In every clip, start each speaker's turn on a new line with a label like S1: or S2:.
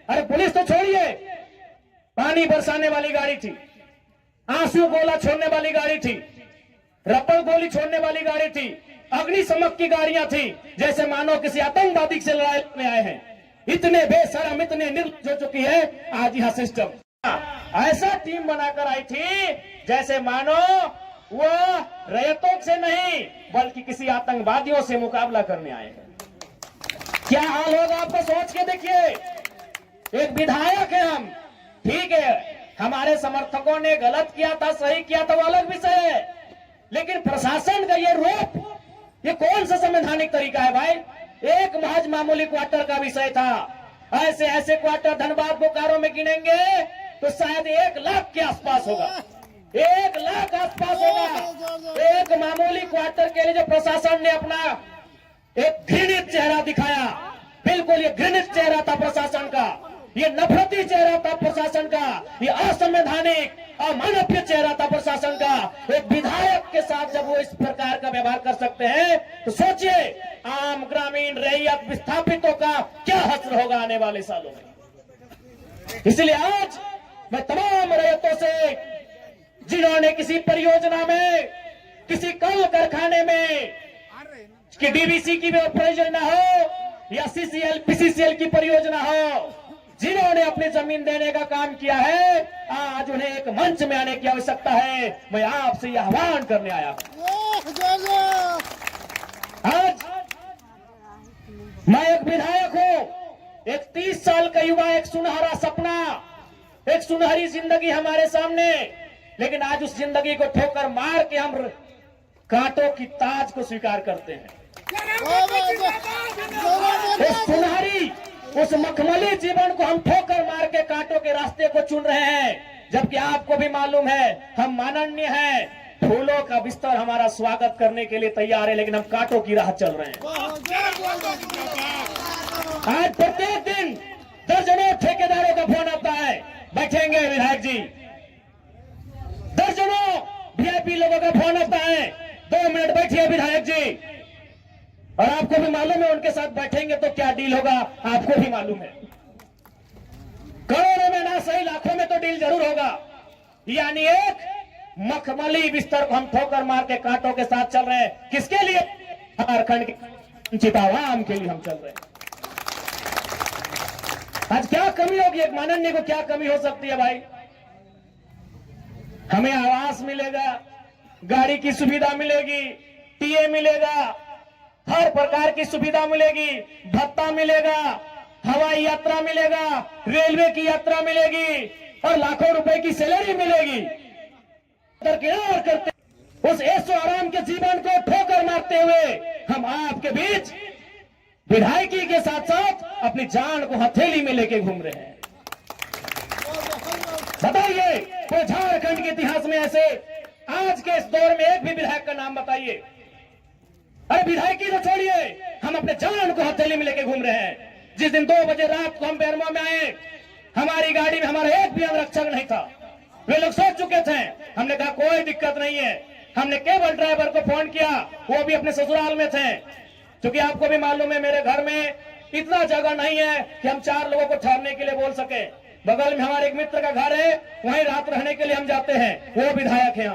S1: अरे पुलिस तो छोड़िए, पानी बरसाने वाली गाड़ी थी, आंसू गोला छोड़ने वाली गाड़ी थी, रबर गोली छोड़ने वाली गाड़ी थी, अग्निशमक की गाड़ियां थी, जैसे मानो किसी आतंकवादी से लड़ाई में आए हैं। इतने बेशरम, इतने निर्लज्ज हो चुकी है आज यह सिस्टम। ऐसा टीम बनाकर आई थी जैसे मानो वो रैयतों से नहीं बल्कि किसी आतंकवादियों से मुकाबला करने आए हैं। क्या हाल होगा आपको सोच के देखिए। एक विधायक है हम, ठीक है, हमारे समर्थकों ने गलत किया था, सही किया था, वो अलग विषय है, लेकिन प्रशासन का ये रूप, ये कौन सा संवैधानिक तरीका है भाई? एक महज मामूली क्वार्टर का विषय था। ऐसे ऐसे क्वार्टर धनबाद बोकारो में गिनेंगे तो शायद 1 लाख के आसपास होगा, 1 लाख आसपास होगा। एक मामूली क्वार्टर के लिए जो प्रशासन ने अपना एक घृणित चेहरा दिखाया, बिल्कुल ये घृणित चेहरा था प्रशासन का, ये नफरती चेहरा था प्रशासन का, ये असंवैधानिक अमानवीय चेहरा था प्रशासन का। एक विधायक के साथ जब वो इस प्रकार का व्यवहार कर सकते हैं तो सोचिए आम ग्रामीण रैयत विस्थापितों का क्या हश्र होगा आने वाले सालों में। इसलिए आज मैं तमाम रैयतों से, जिन्होंने किसी परियोजना में, किसी कल कारखाने में कि डीवीसी की परियोजना हो या सीसीएल पीसीसीएल की परियोजना हो, जिन्होंने अपनी जमीन देने का काम किया है, आज उन्हें एक मंच में आने की आवश्यकता है। मैं आपसे यह आह्वान करने आया हूं। आज मैं एक विधायक हूं, एक 30 साल का युवा, एक सुनहरा सपना, एक सुनहरी जिंदगी हमारे सामने, लेकिन आज उस जिंदगी को ठोकर मार के हम कांटों की ताज को स्वीकार करते हैं। उस सुनहरी, उस मखमली जीवन को हम ठोकर मार के कांटों के रास्ते को चुन रहे हैं, जबकि आपको भी मालूम है हम माननीय हैं, फूलों का बिस्तर हमारा स्वागत करने के लिए तैयार है, लेकिन हम कांटों की राह चल रहे हैं। आज प्रत्येक दिन दर्जनों ठेकेदारों का फोन आता है, बैठेंगे विधायक जी, दर्जनों वीआईपी लोगों का फोन आता है, 2 मिनट बैठिए विधायक जी, और आपको भी मालूम है उनके साथ बैठेंगे तो क्या डील होगा, आपको भी मालूम है। करोड़ों में ना सही लाखों में तो डील जरूर होगा। यानी एक मखमली बिस्तर को हम ठोकर मार के कांटों के साथ चल रहे हैं। किसके लिए? झारखंड के वंचित आवाम के लिए हम चल रहे हैं। आज क्या कमी होगी, एक माननीय को क्या कमी हो सकती है भाई? हमें आवास मिलेगा, गाड़ी की सुविधा मिलेगी, टीए मिलेगा, हर प्रकार की सुविधा मिलेगी, भत्ता मिलेगा, हवाई यात्रा मिलेगा, रेलवे की यात्रा मिलेगी और लाखों रुपए की सैलरी मिलेगी। दरकिनार करते उस ऐशो आराम के जीवन को ठोकर मारते हुए हम आपके बीच विधायकी के साथ साथ अपनी जान को हथेली में लेके घूम रहे हैं। बताइए तो झारखंड के इतिहास में ऐसे आज के इस दौर में एक भी विधायक का नाम बताइए। अरे विधायकी तो छोड़िए, हम अपने जान को हथेली में लेके घूम रहे हैं। जिस दिन 2 बजे रात को हम बेरमो में आए, हमारी गाड़ी में हमारा एक भी अंगरक्षक नहीं था। वे लोग सोच चुके थे, हमने कहा कोई दिक्कत नहीं है। हमने केवल ड्राइवर को फोन किया, वो भी अपने ससुराल में थे, क्योंकि आपको भी मालूम है मेरे घर में इतना जगह नहीं है कि हम 4 लोगों को ठहरने के लिए बोल सके। बगल में हमारे एक मित्र का घर है, वहीं रात रहने के लिए हम जाते हैं, वो विधायक है।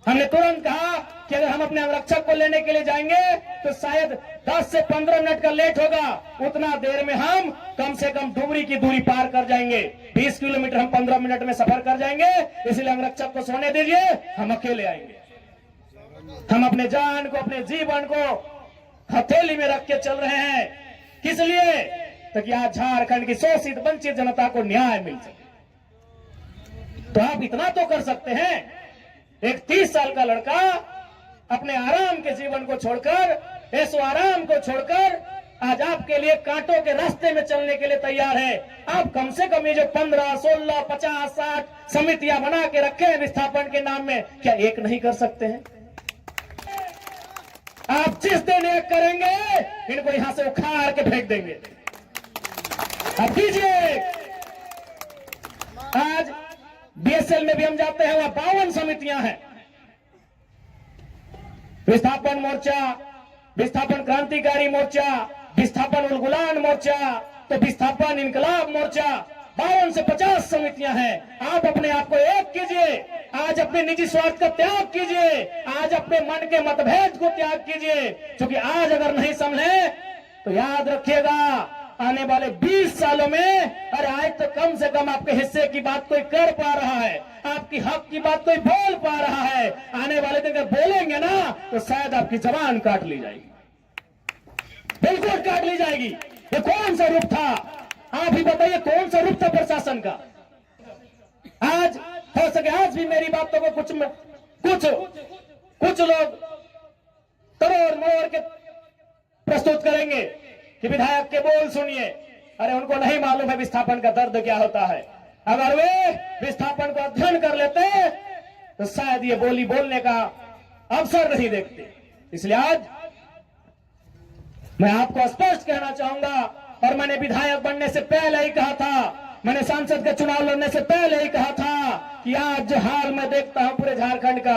S1: हमने तुरंत कहा कि अगर हम अपने अंगरक्षक को लेने के लिए जाएंगे तो शायद 10 से 15 मिनट का लेट होगा, उतना देर में हम कम से कम डुमरी की दूरी पार कर जाएंगे। 20 किलोमीटर हम 15 मिनट में सफर कर जाएंगे, इसलिए अंगरक्षक को सोने दीजिए, हम अकेले आएंगे। हम अपने जान को, अपने जीवन को हथेली में रख के चल रहे हैं। किस लिए? ताकि आज झारखंड की शोषित वंचित जनता को न्याय मिल सके। तो आप इतना तो कर सकते हैं, एक 30 साल का लड़का अपने आराम के जीवन को छोड़कर, ऐसो आराम को छोड़कर आज आपके लिए कांटों के रास्ते में चलने के लिए तैयार है। आप कम से कम ये जो 15, 16, 50, 60 समितियां बना के रखे हैं विस्थापन के नाम में, क्या एक नहीं कर सकते हैं? आप जिस दिन एक करेंगे इनको यहां से उखाड़ के फेंक देंगे। अब कीजिए। आज बीएसएल में भी हम जाते हैं, वहां 52 समितियां हैं। विस्थापन मोर्चा, विस्थापन क्रांतिकारी मोर्चा, विस्थापन उलगुलान मोर्चा, तो विस्थापन इनकलाब मोर्चा 52 से 50 समितियां हैं। आप अपने आप को एक कीजिए, आज अपने निजी स्वार्थ का त्याग कीजिए, आज अपने मन के मतभेद को त्याग कीजिए, क्योंकि आज अगर नहीं संभले तो याद रखिएगा आने वाले 20 सालों में, अरे आज तो कम से कम आपके हिस्से की बात कोई कर पा रहा है, आपकी हक की बात कोई बोल पा रहा है, आने वाले दिन अगर बोलेंगे ना तो शायद आपकी जबान काट ली जाएगी, बिल्कुल काट ली जाएगी। ये कौन सा रूप था? आप ही बताइए, कौन सा रूप था प्रशासन का? आज हो सके आज भी मेरी बातों को कुछ लोग तोड़ मोड़ के प्रस्तुत करेंगे कि विधायक के बोल सुनिए। अरे उनको नहीं मालूम है विस्थापन का दर्द क्या होता है। अगर वे विस्थापन को अध्ययन कर लेते तो शायद ये बोली बोलने का अवसर नहीं देखते। इसलिए आज मैं आपको स्पष्ट कहना चाहूंगा, और मैंने विधायक बनने से पहले ही कहा था, मैंने सांसद का चुनाव लड़ने से पहले ही कहा था कि आज जो हाल मैं देखता हूं पूरे झारखंड का,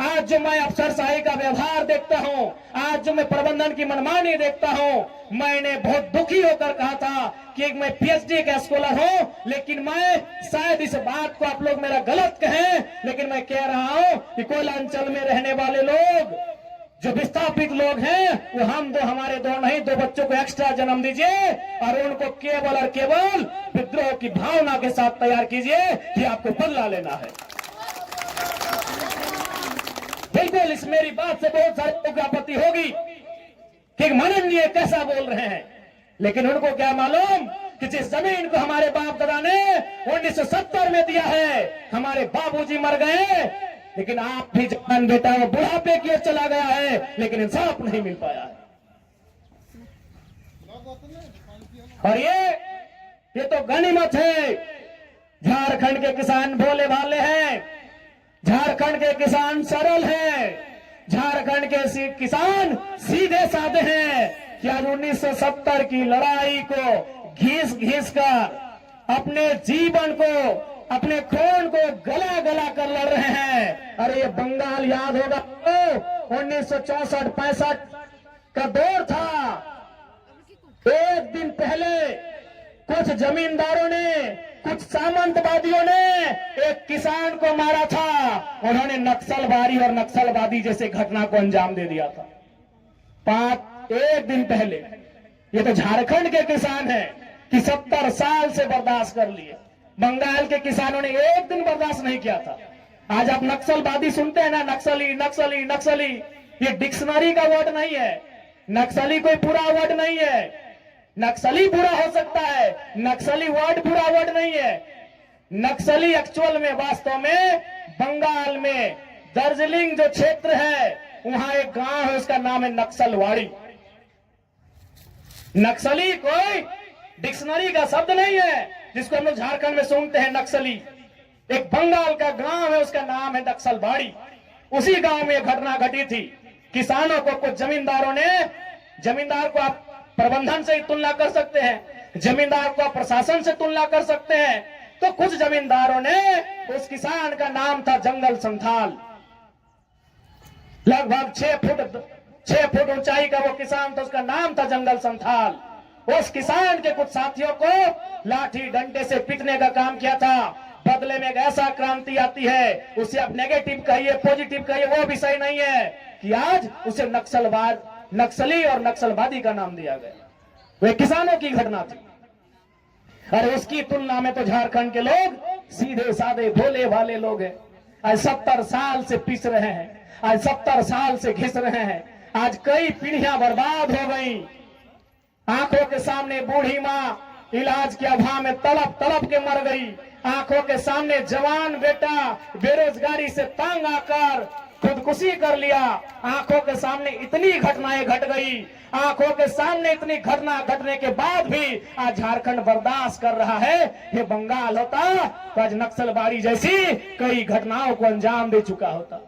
S1: आज जो मैं अफसरशाही का व्यवहार देखता हूं, आज जो मैं प्रबंधन की मनमानी देखता हूं, मैंने बहुत दुखी होकर कहा था कि मैं पीएचडी का स्कॉलर हूं, लेकिन मैं शायद इस बात को आप लोग मेरा गलत कहें, लेकिन मैं कह रहा हूं कि कोयला अंचल में रहने वाले लोग जो विस्थापित लोग हैं वो हम दो, हमारे दो नहीं, 2 बच्चों को एक्स्ट्रा जन्म दीजिए और उनको केवल और केवल विद्रोह की भावना के साथ तैयार कीजिए कि आपको बदला लेना है। बिल्कुल इस मेरी बात से बहुत सारे लोगों को आपत्ति होगी कि माननीय कैसा बोल रहे हैं, लेकिन उनको क्या मालूम कि जिस जमीन को हमारे बाप दादा ने 1970 में दिया है, हमारे बाबूजी मर गए, लेकिन आप भी जवान बेटा वो बुढ़ापे की ओर चला गया है, लेकिन इंसाफ नहीं मिल पाया है। और ये तो गनीमत है। झारखंड के किसान भोले भाले हैं, झारखंड के किसान सरल हैं, झारखंड के किसान सीधे साधे हैं कि आज 1970 की लड़ाई को घिस घिस कर अपने जीवन को, अपने खून को गला गला कर लड़ रहे हैं। अरे ये बंगाल याद होगा तो 1964-65 का दौर था। एक दिन पहले कुछ जमींदारों ने, कुछ सामंतवादियों ने एक किसान को मारा था, उन्होंने नक्सलबारी और नक्सलवादी जैसे घटना को अंजाम दे दिया था। एक दिन पहले ये तो झारखंड के किसान हैं कि 70 साल से बर्दाश्त कर लिए, बंगाल के किसानों ने एक दिन बर्दाश्त नहीं किया था। आज आप नक्सलवादी सुनते हैं ना, नक्सली नक्सली नक्सली, ये डिक्शनरी का वर्ड नहीं है, नक्सली कोई पूरा वर्ड नहीं है। नक्सली बुरा हो सकता है, नक्सली वर्ड बुरा वर्ड नहीं है। नक्सली एक्चुअल में वास्तव में बंगाल में दार्जिलिंग जो क्षेत्र है वहां एक गांव है, उसका नाम है नक्सलवाड़ी। नक्सली कोई डिक्शनरी का शब्द नहीं है जिसको हम लोग झारखंड में सुनते हैं नक्सली। एक बंगाल का गांव है, उसका नाम है नक्सलबाड़ी। उसी गांव में घटना घटी थी। किसानों को कुछ जमींदारों ने, जमींदार को आप प्रबंधन से ही तुलना कर सकते हैं, जमींदार को आप प्रशासन से तुलना कर सकते हैं, तो कुछ जमींदारों ने, उस किसान का नाम था जंगल संथाल, लगभग 6 फुट ऊंचाई का वो किसान था, उसका नाम था जंगल संथाल। उस किसान के कुछ साथियों को लाठी डंडे से पीटने का काम किया था। बदले में एक ऐसा क्रांति आती है, उसे आप नेगेटिव कहिए पॉजिटिव कहिए वो विषय नहीं है कि आज उसे नक्सली और नक्सलवादी का नाम दिया गया। वे किसानों की घटना थी। और उसकी तुलना में तो झारखंड के लोग सीधे साधे भोले भाले लोग हैं। आज 70 साल से पिस रहे हैं, आज 70 साल से घिस रहे हैं। आज कई पीढ़ियां बर्बाद हो गई। आंखों के सामने बूढ़ी माँ इलाज के अभाव में तड़प तड़प के मर गई। आंखों के सामने जवान बेटा बेरोजगारी से तंग आकर खुदकुशी कर लिया। आंखों के सामने इतनी घटनाएं घट गई, आंखों के सामने इतनी घटना घटने के बाद भी आज झारखंड बर्दाश्त कर रहा है। ये बंगाल होता तो आज नक्सलबाड़ी जैसी कई घटनाओं को अंजाम दे चुका होता।